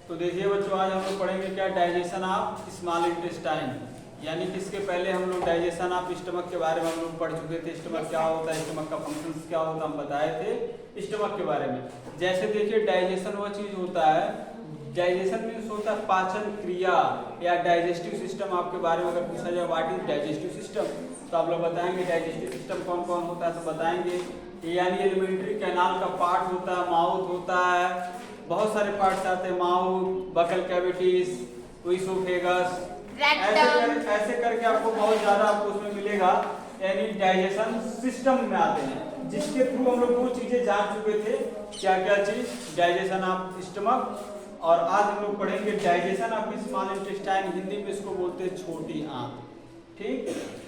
तो देखिए बच्चों, आज हम लोग पढ़ेंगे क्या, डाइजेशन ऑफ स्मॉल इंटेस्टाइन। यानी कि इसके पहले हम लोग डाइजेशन ऑफ स्टमक के बारे में हम लोग पढ़ चुके थे। स्टमक क्या होता है, स्टमक का फंक्शंस क्या होता है, हम बताए थे स्टमक के बारे में। जैसे देखिए, डाइजेशन वह चीज होता है, डाइजेशन मीन्स होता है पाचन क्रिया या डाइजेस्टिव सिस्टम। आपके बारे में अगर पूछा जाए व्हाट इज डाइजेस्टिव सिस्टम, तो आप लोग बताएंगे डाइजेस्टिव सिस्टम कौन कौन होता है, तो बताएंगे यानी एलिमेंट्री कैनाल का पार्ट होता है, माउथ होता है, बहुत सारे पार्ट्स आते हैं, माउथ, बकल कैविटीज, इसोफेगस, ऐसे करके आपको बहुत ज्यादा आपको उसमें मिलेगा। यानी डाइजेशन सिस्टम में आते हैं, जिसके थ्रू हम लोग वो चीजें जान चुके थे, क्या क्या चीज, डाइजेशन ऑफ स्टमक। और आज हम लोग पढ़ेंगे digestion of small intestine, Hindi में इसको बोलते हैं छोटी आंत। ठीक,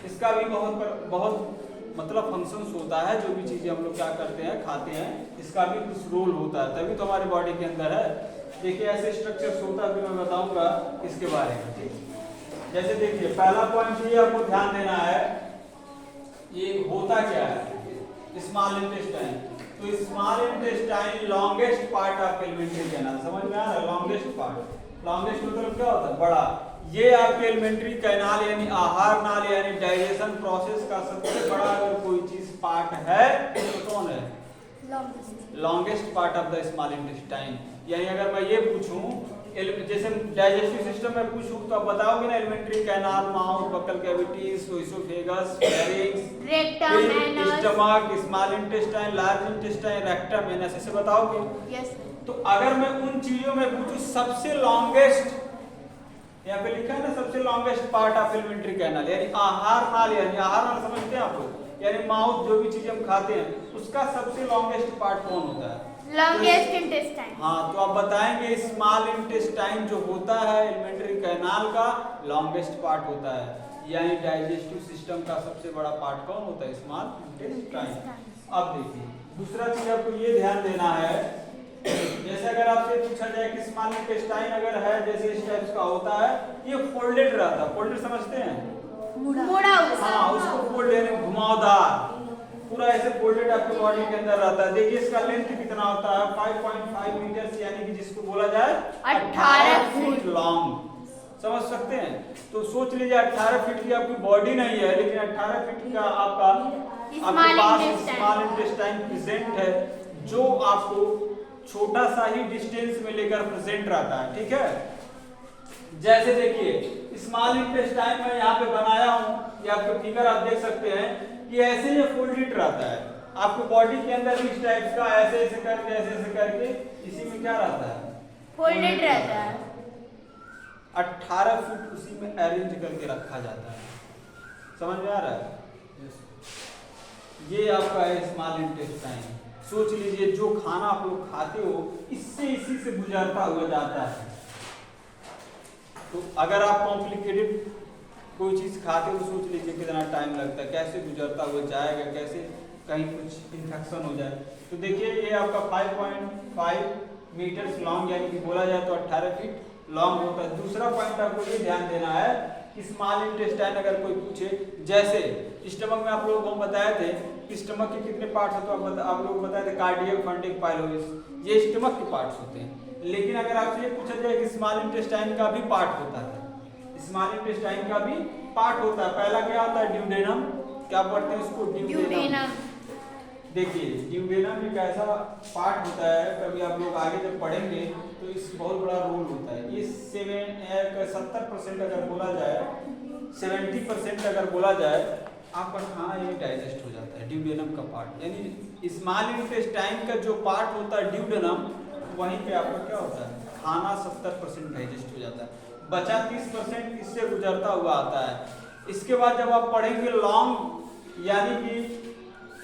इसका भी बहुत मतलब फंक्शंस होता है। जो भी चीजें हम लोग क्या करते हैं, खाते हैं, इसका भी कुछ रोल होता है, तभी तो हमारी बॉडी के अंदर है। देखिए ऐसे स्ट्रक्चर्स होता है, भी मैं बताऊंगा इसके बारे में। ठीक, जैसे देखिए पहला पॉइंट ये आपको ध्यान देना है, ये होता क्या है स्मॉल इंटेस्टाइन। तो small intestine longest part of alimentary canal, समझ में आ रहा है, लॉन्गेस्ट पार्ट। लॉन्गेस्ट मतलब क्या होता है, बड़ा। ये आपके एलिमेंट्री कैनाल यानी आहार नाल यानी डाइजेशन प्रोसेस का सबसे बड़ा अगर कोई चीज पार्ट है तो कौन है, longest part of the small intestine. यानी अगर मैं ये पूछूं, जैसे डाइजेस्टिव सिस्टम में पूछूं तो आप बताओगे ना, alimentary canal, mouth, buccal cavities, oesophagus, pharynx, rectum, stomach, small intestine, large intestine, rectum, anus, ऐसे बताओगे। यस। तो अगर मैं उन चीजों में पूछूं सबसे लॉन्गेस्ट, यहाँ पे लिखा है ना सबसे longest part of alimentary canal, यानी आहार नाल, यानी आहार नाल समझते हैं आप लोग, यानी माउथ, जो भी चीज हम खाते हैं उसका सबसे लॉन्गेस्ट पार्ट कौन होता है, लॉन्गेस्ट इंटेस्टाइन। हाँ, तो आप बताएंगे स्मॉल इंटेस्टाइन जो होता है एलिमेंट्री कैनाल का लॉन्गेस्ट पार्ट होता है। यानी डाइजेस्टिव सिस्टम का सबसे बड़ा पार्ट कौन होता है, स्मॉल इंटेस्टाइन। अब देखिए दूसरा चीज आपको ये ध्यान देना है, जैसे अगर आपसे पूछा जाए कि स्मॉल इंटेस्टाइन अगर है जैसे इस टाइप का होता है, ये फोल्डेड रहता है, फोल्डेड समझते हैं, मुड़ा हुआ, हाँ, उसको फोल्ड यानी घुमावदार, पूरा ऐसे फोल्डेड आपके बॉडी के अंदर रहता है। देखिए इसका लेंथ कितना होता है, 5.5 मीटर, यानी कि जिसको बोला जाए 18 फीट लॉन्ग, समझ सकते हैं। तो सोच लीजिए 18 फीट की आपकी बॉडी नहीं है, लेकिन 18 फीट का आपका आपके पास स्मॉल इंटेस्टाइन प्रेजेंट है, जो आपको छोटा सा ही डिस्टेंस में लेकर प्रेजेंट रहता है। ठीक है, जैसे देखिए स्मॉल इंटेस्टाइन में यहाँ पे बनाया हूँ, ये आपके फिगर आप देख सकते हैं कि ऐसे ये फोल्डेड रहता है आपके बॉडी के अंदर, इस टाइप का ऐसे ऐसे करके इसी में क्या रहता है, फोल्डेड रहता है। 18 फुट उसी में अरेंज करके रखा जाता है, समझ में आ रहा है। ये आपका है स्मॉल इंटेस्टाइन। सोच लीजिए जो खाना आप लोग खाते हो इसी से गुजरता हुआ जाता है। तो अगर आप कॉम्प्लिकेटेड कोई चीज खाते हो, सोच लीजिए कितना टाइम लगता है, कैसे गुजरता हुआ जाएगा, कैसे कहीं कुछ इन्फेक्शन हो जाए। तो देखिए ये आपका 5.5 मीटर्स लॉन्ग, यानी कि बोला जाए तो 18 फीट लॉन्ग होता है। दूसरा पॉइंट आपको ये ध्यान देना है कि स्मॉल इंटेस्टाइन अगर कोई पूछे, जैसे स्टमक में आप लोगों को बताए थे कि स्टमक के कितने पार्ट्स होते हैं, आप लोग बताए थे कार्डियक, फंडिक, पाइलोरिस, ये स्टमक के पार्ट्स होते हैं। लेकिन अगर आपसे ये पूछा जाए कि स्मॉल इंटेस्टाइन का भी पार्ट होता है, स्मॉल इंटेस्टाइन का भी पार्ट होता है, पहला क्या होता है, ड्यूडेनम, क्या पढ़ते हैं उसको, ड्यूडेनम। देखिए ड्यूडेनम एक ऐसा पार्ट होता है, कभी आप लोग आगे जब पढ़ेंगे तो इस बहुत बड़ा रोल होता है। ये 70% अगर बोला जाए, 70% अगर बोला जाए आपका खाना ये डाइजेस्ट हो जाता है, ड्यूडेनम का पार्ट। यानी स्मॉल इंटेस्टाइन का जो पार्ट होता है ड्यूडेनम, वहीं पे आपका क्या होता है, खाना 70% डाइजेस्ट हो जाता है, बचा 30% इससे गुजरता हुआ आता है। इसके बाद जब आप पढ़ेंगे लॉन्ग, यानी कि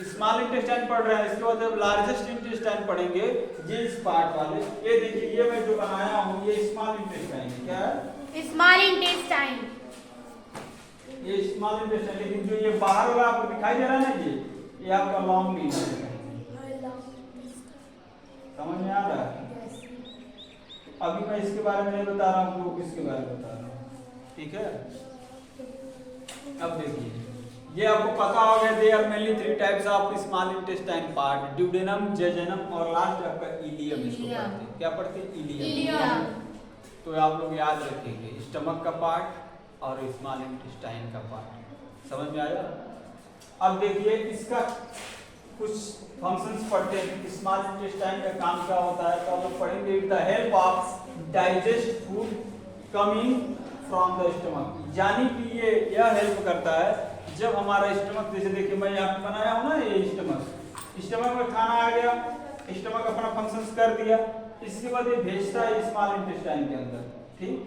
स्मॉल इंटेस्टाइन पढ़ रहे हैं, इसके बाद जब लार्जेस्ट इंटेस्टाइन पढ़ेंगे, ये इस पार्ट वाले, ये देखिए ये मैं जो बनाया हूँ ये स्मॉल इंटेस्टाइन है, क्या है, स्मॉल इंटेस्टाइन, ये स्मॉल इंटेस्टाइन। लेकिन जो ये बाहर वाला आपको दिखाई दे रहा है ना, ये आपका लॉन्ग नहीं है, समझ में आ रहा है। अभी मैं इसके बारे में नहीं बता रहा हूँ, इसके बारे में बता रहा हूँ, ठीक है। अब देखिए ये आपको पता होगा, they are mainly 3 types of small intestine part, duodenum, jejunum और लास्ट आपका इलियम। इसको पढ़ते हैं, क्या पढ़ते हैं? इलियम। तो आप लोग याद रखेंगे, स्टमक का पार्ट और स्मॉल इंटेस्टाइन का पार्ट। समझ में आया? अब देखिए इसका कुछ फंक्शंस पढ़ते हैं, स्मॉल इंटेस्टाइन का काम क्या होता है। तो आप लोग पढ़ेंगे, with the help of digest food coming from the stomach, यानी कि ये यह हेल्प करता है जब हमारा स्टमक, जैसे देखिए मैं यहाँ पे बनाया हूँ ना, ये स्टमक में खाना आ गया, स्टमक अपना फंक्शंस कर दिया, इसके बाद ये भेजता है स्मॉल इंटेस्टाइन के अंदर। ठीक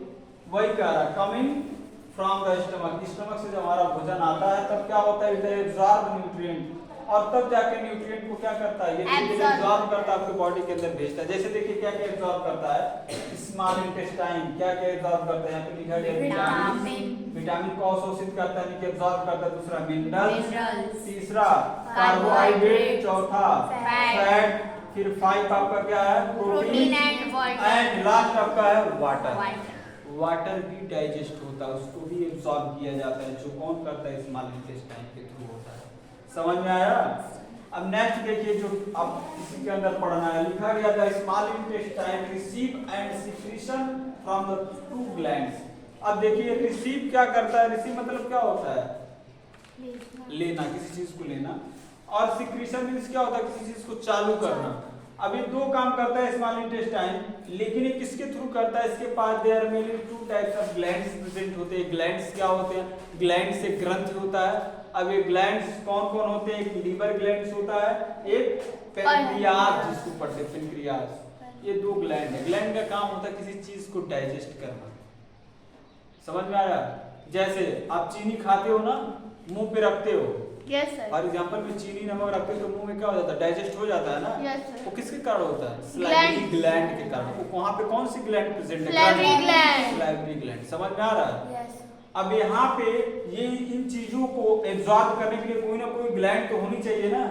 वही कह रहा है, coming from the stomach, stomach से जब हमारा भोजन आता है तब क्या होता है, इट एब्जॉर्ब न्यूट्रिएंट, और तब जाके न्यूट्रिएंट को क्या करता है, ये एब्जॉर्ब करता है, आपके बॉडी के अंदर भेजता है। जैसे देखिए क्या क्या एब्जॉर्ब करता है स्मॉल इंटेस्टाइन, क्या क्या एब्जॉर्ब करता है, यहाँ पे लिखा है विटामिन को अवशोषित करता है, नीचे एब्जॉर्ब करता है, दूसरा मिनरल्स, तीसरा कार्बोहाइड्रेट, चौथा फैट, फिर 5 आपका क्या है, प्रोटीन, एंड लास्ट आपका है वाटर। वाटर भी डाइजेस्ट होता है, उसको भी एब्जॉर्ब किया जाता है, जो कौन करता है, स्मॉल इंटेस्टाइन के थ्रू होता है। समझ में आया? अब नेक्स्ट देखिए, जो अब इसी के अंदर पढ़ना है, लिखा गया था small intestine receive and secretion from the 2 glands. अब देखिए रिसीव क्या करता है, रिसीव मतलब क्या होता है, लेना, किसी चीज को लेना, और सिक्रीशन मींस क्या होता है, किसी चीज को चालू करना। अब ये 2 काम करता है स्मॉल इंटेस्टाइन, लेकिन ये किसके थ्रू करता है, इसके पास there mainly 2 types of glands present होते हैं। ग्लैंड्स क्या होते हैं, ग्लैंड से ग्रंथि होता है। अब ये ग्लैंड्स कौन कौन होते हैं, एक लीवर ग्लैंड्स होता है, एक पेनक्रियाज जिसको पढ़ते हैं पेनक्रियाज। ये 2 ग्लैंड है। ग्लैंड का काम होता है किसी चीज को डाइजेस्ट करना। समझ में आया? जैसे आप चीनी खाते हो ना, मुंह पे रखते हो, यस सर, फॉर एग्जांपल में चीनी नमक रखते हो तो मुंह में क्या हो जाता है, डाइजेस्ट हो जाता है ना। यस सर, वो किसके कारण होता है, सलाइवरी ग्लैंड के कारण। वो वहां पे कौन सी ग्लैंड प्रेजेंट है, सलाइवरी ग्लैंड। Salivary gland. समझ में आ रहा है? यस। अब यहाँ पे ये इन चीजों को एब्जॉर्ब करने के लिए कोई ना कोई ग्लैंड तो होनी चाहिए ना।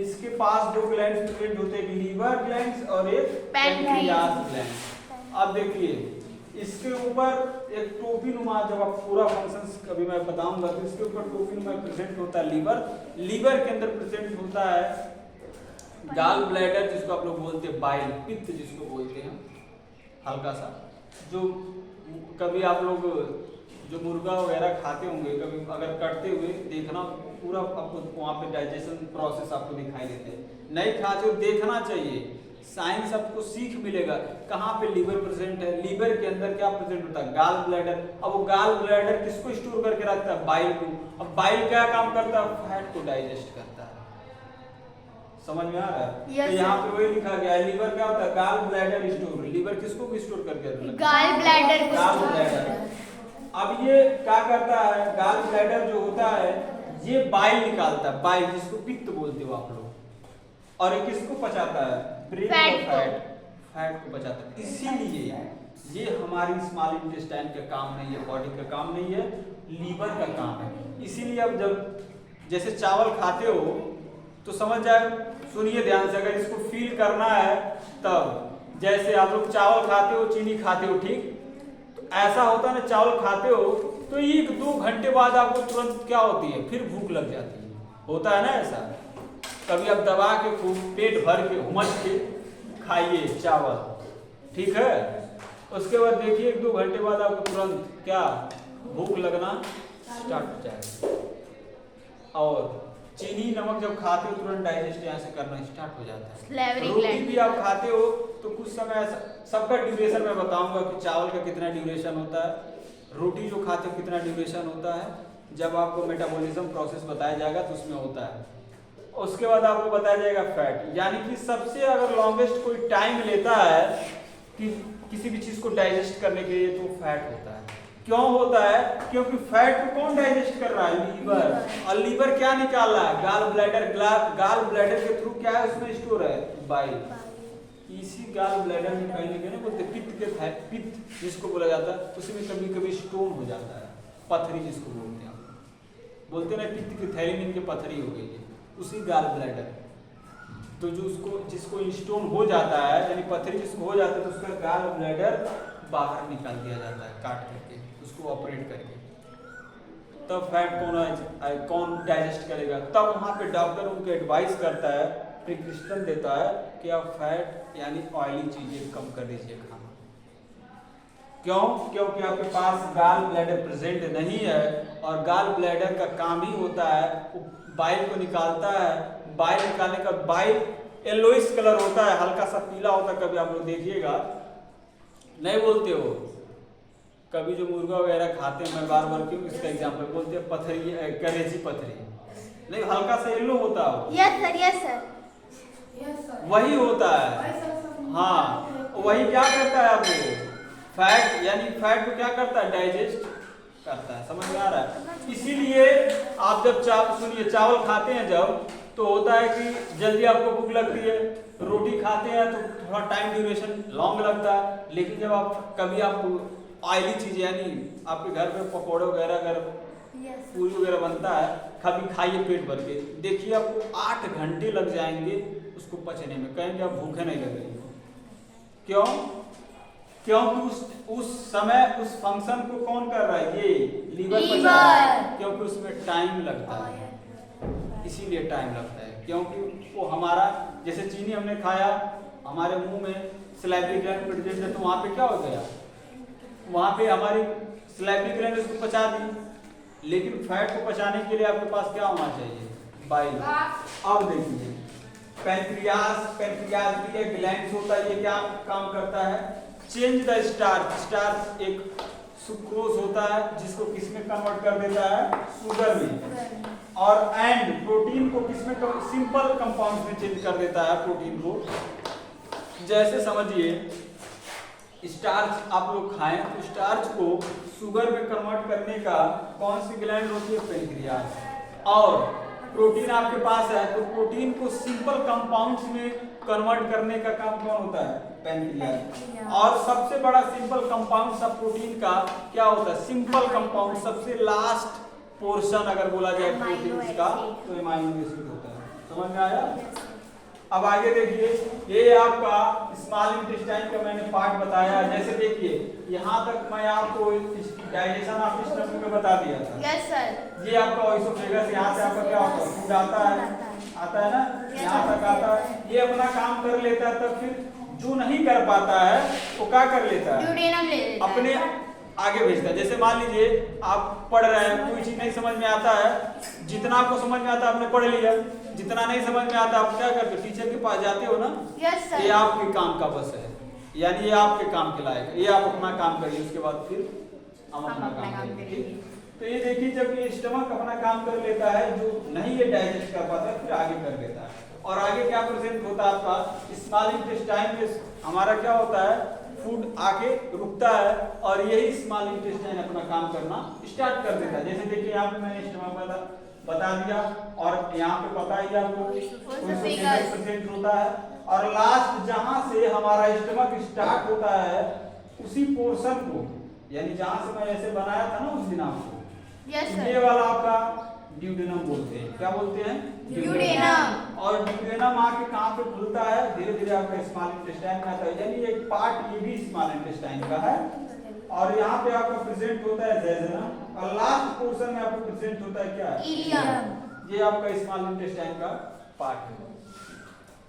इसके पास 2 ग्लैंड्स प्रेजेंट होते हैं, एक लीवर ग्लैंड्स और एक पेनक्रियाज ग्लैंड। अब देखिए इसके ऊपर एक टोपी नुमा, जब आप पूरा फंक्शंस कभी मैं बताऊंगा, तो इसके ऊपर टोपी नुमा प्रेजेंट होता है लीवर। लीवर के अंदर प्रेजेंट होता है गाल ब्लैडर, जिसको आप लोग बोलते हैं बाइल, पित्त जिसको बोलते हैं हल्का सा। जो कभी आप लोग जो मुर्गा वगैरह खाते होंगे, कभी अगर कटते हुए देखना, पूरा आपको वहाँ पे डाइजेशन प्रोसेस आपको दिखाई देते हैं। नहीं खाते हो, देखना चाहिए, साइंस आपको सीख मिलेगा। कहाँ पे लीवर प्रेजेंट है, लीवर के अंदर क्या प्रेजेंट होता है, गाल ब्लैडर। अब वो गाल ब्लैडर किसको स्टोर करके रखता है, बाइल को। अब बाइल क्या काम करता है, फैट को डाइजेस्ट करता है। समझ में आ रहा है? yes, तो यहाँ पे वही लिखा गया है, लीवर क्या होता है, गाल ब्लैडर स्टोर। लीवर किसको स्टोर करके रखता है, गाल ब्लैडर को। Gall bladder. अब ये क्या करता है, गाल ब्लैडर जो होता है ये बाइल निकालता है, बाइल जिसको पित्त बोलते हो आप लोग, और ये किसको पचाता है, फैट को बचाता है। इसीलिए ये हमारी स्मॉल इंटेस्टाइन का काम नहीं है, बॉडी का काम नहीं है, लीवर का काम है। इसीलिए अब जब जैसे चावल खाते हो तो समझ जाए, सुनिए ध्यान से, अगर इसको फील करना है तब जैसे आप लोग चावल खाते हो, चीनी खाते हो, ठीक, तो ऐसा होता है ना, चावल खाते हो तो 1-2 घंटे बाद आपको तुरंत क्या होती है, फिर भूख लग जाती है, होता है ना ऐसा। कभी आप दबा के खूब पेट भर के उमच के खाइए चावल, ठीक है, उसके बाद देखिए 1-2 घंटे बाद आपको तुरंत क्या भूख लगना स्टार्ट हो जाएगा। और चीनी नमक जब खाते हो तुरंत डाइजेस्ट यहाँ से करना स्टार्ट हो जाता है। रोटी भी आप खाते हो तो कुछ समय ऐसा, सबका ड्यूरेशन मैं बताऊंगा कि चावल का कितना ड्यूरेशन होता है, रोटी जो खाते हो कितना ड्यूरेशन होता है, जब आपको मेटाबॉलिज्म प्रोसेस बताया जाएगा तो उसमें होता है। उसके बाद आपको बताया जाएगा फैट, यानी कि सबसे अगर लॉन्गेस्ट कोई टाइम लेता है कि किसी भी चीज को डाइजेस्ट करने के लिए, तो फैट होता है। क्यों होता है, क्योंकि फैट को कौन डाइजेस्ट कर रहा है, लीवर। और लीवर क्या निकाल रहा है, गाल ब्लैडर। गाल ब्लैडर के थ्रू क्या है उसमें स्टोर है, बाइल। इसी गाल ब्लैडर में कहीं ना कहीं बोलते पित्त जिसको बोला जाता है, उसमें कभी कभी स्टोन हो जाता है, पथरी जिसको बोलते हैं, बोलते ना पित्त की थैली में इनकी पथरी हो गई है, उसी गाल ब्लैडर। तो जो उसको जिसको स्टोन हो जाता है, यानी पथरी जिसको हो जाता है, तो उसका गाल ब्लैडर बाहर निकाल दिया जाता है, काट करके, उसको ऑपरेट करके। तब फैट कौन डाइजेस्ट करेगा? तब वहाँ पे डॉक्टर उनको एडवाइस करता है, प्रिस्क्रिप्शन देता है कि आप फैट यानी ऑयली चीजें कम कर दीजिए खाना। क्यों? क्योंकि आपके पास गाल ब्लैडर प्रेजेंट नहीं है, और गाल ब्लैडर का काम ही होता है वो बाइल को निकालता है। बाइल निकालने का बाइल येलोइश कलर होता है, हल्का सा पीला होता है, कभी आप लोग देखिएगा, नहीं बोलते हो कभी जो मुर्गा वगैरह खाते हैं, मैं बार बार क्यों इसका एग्जांपल बोलते हैं, पथरी करेजी पथरी, नहीं हल्का सा येलो होता है, यस सर, यस सर, वही होता है। हाँ, वही क्या करता है आपको, फैट यानी फैट को क्या करता है, डाइजेस्ट करता है। समझ में आ रहा है? इसीलिए आप जब चावल खाते हैं जब, तो होता है कि जल्दी आपको भूख लगती है, रोटी खाते हैं तो थोड़ा टाइम ड्यूरेशन लॉन्ग लगता है। लेकिन जब आप कभी आप ऑयली चीज यानी आपके घर पे पकौड़े वगैरह अगर पूरी वगैरह बनता है, कभी खाइए पेट भर के, देखिए आपको 8 घंटे लग जाएंगे उसको पचने में, कहेंगे आप भूखे नहीं लग रही। क्यों? क्योंकि उस समय उस फंक्शन को कौन कर रहा है, ये लीवर पचा रहा है, क्योंकि उसमें टाइम लगता है, इसीलिए टाइम लगता है। क्योंकि वो हमारा जैसे चीनी हमने खाया, हमारे मुंह में सलाइवरी ग्लैंड प्रेजेंट है, तो वहां पे क्या हो गया, वहां पे हमारी सलाइवरी ग्लैंड उसको पचा दी। लेकिन फैट को पचाने के लिए आपके पास क्या होना चाहिए, बाइल। अब देखिए पैंक्रियाज भी एक ग्लैंड होता है, ये क्या काम करता है, चेंज द स्टार्च एक सुक्रोज होता है जिसको किसमें कन्वर्ट कर देता है, शुगर में, और एंड प्रोटीन को किसमें, सिंपल कंपाउंड में चेंज कर देता है प्रोटीन को। जैसे समझिए स्टार्च आप लोग खाएं तो स्टार्च को शुगर में कन्वर्ट करने का कौन सी ग्लैंड होती है, पैंक्रियाज। और प्रोटीन आपके पास है तो प्रोटीन को सिंपल कंपाउंड्स में कन्वर्ट करने का काम कौन होता है, पैंक्रियाज। और सबसे बड़ा सिंपल कंपाउंड सब प्रोटीन का क्या होता है, सिंपल कंपाउंड सबसे लास्ट पोर्शन अगर बोला जाए प्रोटीन का तो अमाइनो एसिड होता है। समझ में आया? अब आगे देखिए, ये आपका स्मॉल इंटेस्टाइन का मैंने पार्ट बताया। जैसे देखिए यहाँ तक मैं आपको डाइजेशन ऑफ स्टमक में बता दिया था। Yes sir. ये आपका ओएसोफेगस, यहाँ से आपका क्या होता है, फूड आता है ना, यहाँ तक आता है, ये अपना काम कर लेता है। तब फिर जो नहीं कर पाता है वो क्या कर लेता है, अपने आगे भेजता है। जैसे मान लीजिए आप पढ़ रहे हैं, कोई चीज नहीं समझ में आता है, जितना आपको समझ में आता है आपने पढ़ लिया, जितना नहीं समझ में आता आप क्या करते हो, टीचर के पास जाते हो ना। Yes sir. ये आपके काम का बस है, यानी ये आपके काम के लायक है, ये आप अपना काम करिए, उसके बाद फिर हम अपना काम करेंगे। तो ये देखिए जब ये स्टमक अपना काम कर लेता है, जो नहीं ये डाइजेस्ट कर पाता है फिर आगे कर देता है। और आगे क्या प्रेजेंट होता है आपका स्मॉल इंटेस्टाइन में, हमारा क्या होता है, फूड आके रुकता है और यही स्मॉल इंटेस्टाइन अपना काम करना स्टार्ट कर देता है। जैसे देखिए यहाँ पे मैंने स्टमक बता दिया, और यहाँ पे पता ही आपको प्रेजेंट होता है, और लास्ट जहां से हमारा स्टमक स्टार्ट होता है उसी पोर्शन को, यानी जहां से मैं ऐसे बनाया था ना उस दिन आपको, ये वाला आपका ड्यूडेनम बोलते हैं। क्या बोलते हैं, ड्यूडेनम। और ड्यूडेनम आके कहाँ पे खुलता है, धीरे धीरे आपका स्मॉल इंटेस्टाइन में आता है, यानी एक पार्ट ये भी स्मॉल इंटेस्टाइन का है। और यहाँ पे आपका प्रेजेंट होता है जेजुनम, और लास्ट पोर्शन में आपको प्रेजेंट होता है क्या, इलियम। ये आपका स्मॉल इंटेस्टाइन का पार्ट है।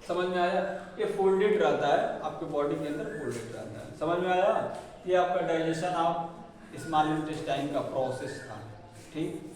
समझ में आया? ये फोल्डेड रहता है, आपके बॉडी के अंदर फोल्डेड रहता है। समझ में आया? ये आपका डाइजेशन ऑफ स्मॉल इंटेस्टाइन का प्रोसेस था। ठीक।